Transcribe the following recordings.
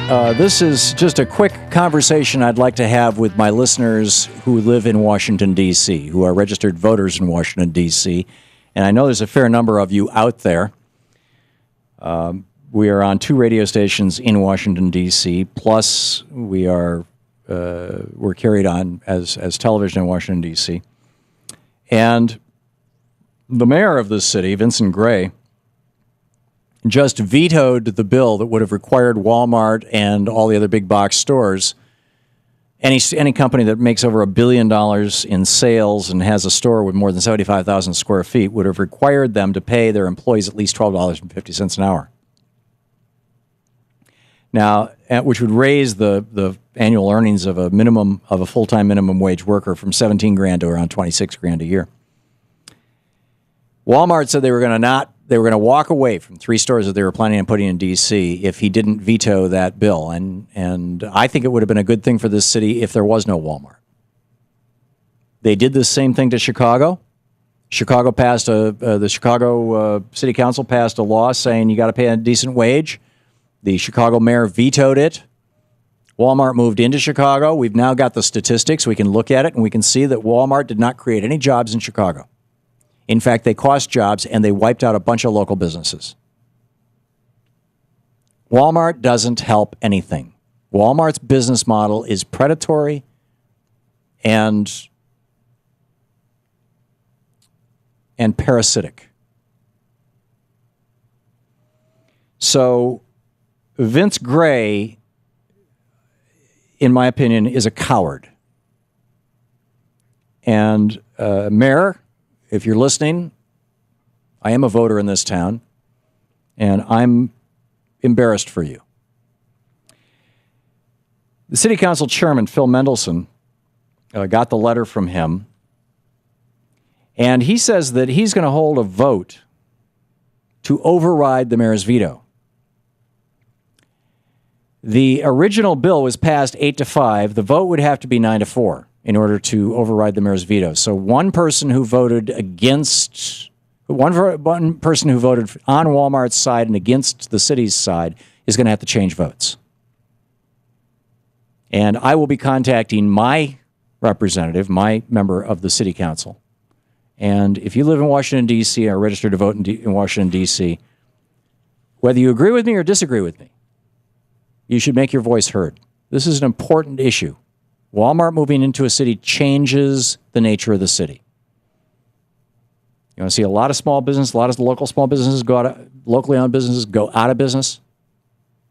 This is just a quick conversation I'd like to have with my listeners who live in Washington, D.C., who are registered voters in Washington, D.C., and I know there's a fair number of you out there. We are on 2 radio stations in Washington, D.C., plus we're carried on as television in Washington, D.C., and the mayor of this city, Vincent Gray, just vetoed the bill that would have required Wal-Mart and all the other big box stores, any company that makes over $1 billion in sales and has a store with more than 75,000 square feet would have required them to pay their employees at least $12.50 an hour. Now, which would raise the annual earnings of a full-time minimum wage worker from $17,000 to around $26,000 a year. Wal-Mart said they were going to walk away from 3 stores that they were planning on putting in D.C. if he didn't veto that bill. And I think it would have been a good thing for this city if there was no Wal-Mart. They did the same thing to Chicago. The Chicago City Council passed a law saying you got to pay a decent wage. The Chicago mayor vetoed it. Wal-Mart moved into Chicago. We've now got the statistics. We can look at it, and we can see that Wal-Mart did not create any jobs in Chicago. In fact, they cost jobs, and they wiped out a bunch of local businesses. Walmart doesn't help anything. Walmart's business model is predatory and parasitic. So Vince Gray, in my opinion, is a coward. And Mayor, if you're listening, I am a voter in this town, and I'm embarrassed for you. The City Council Chairman, Phil Mendelson, got the letter from him, and he says that he's going to hold a vote to override the mayor's veto. The original bill was passed 8-5. The vote would have to be 9-4. In order to override the mayor's veto. So one person who voted on Walmart's side and against the city's side is going to have to change votes. And I will be contacting my representative, my member of the city council. And if you live in Washington, D.C., or are registered to vote in Washington, D.C., whether you agree with me or disagree with me, you should make your voice heard. This is an important issue. Walmart moving into a city changes the nature of the city. You want to see a lot of small business, a lot of local small businesses locally owned businesses go out of business,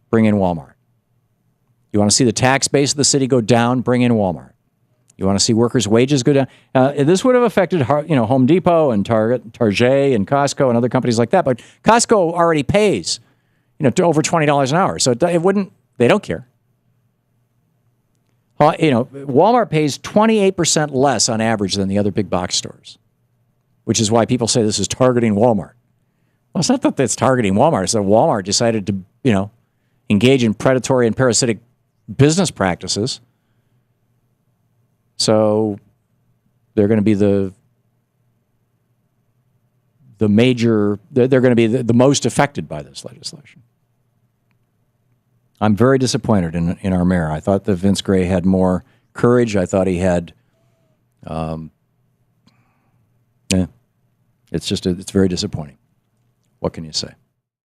bring in Walmart. You want to see the tax base of the city go down, bring in Walmart. You want to see workers' wages go down. This would have affected, Home Depot and Target, and Costco and other companies like that. But Costco already pays, to over $20 an hour, so it wouldn't. They don't care. Walmart pays 28% less on average than the other big box stores, which is why people say this is targeting Walmart. Well, it's not that it's targeting Walmart. It's that Walmart decided to, engage in predatory and parasitic business practices. So they're going to be they're going to be the most affected by this legislation. I'm very disappointed in our mayor. I thought that Vince Gray had more courage. I thought he had, it's very disappointing. What can you say?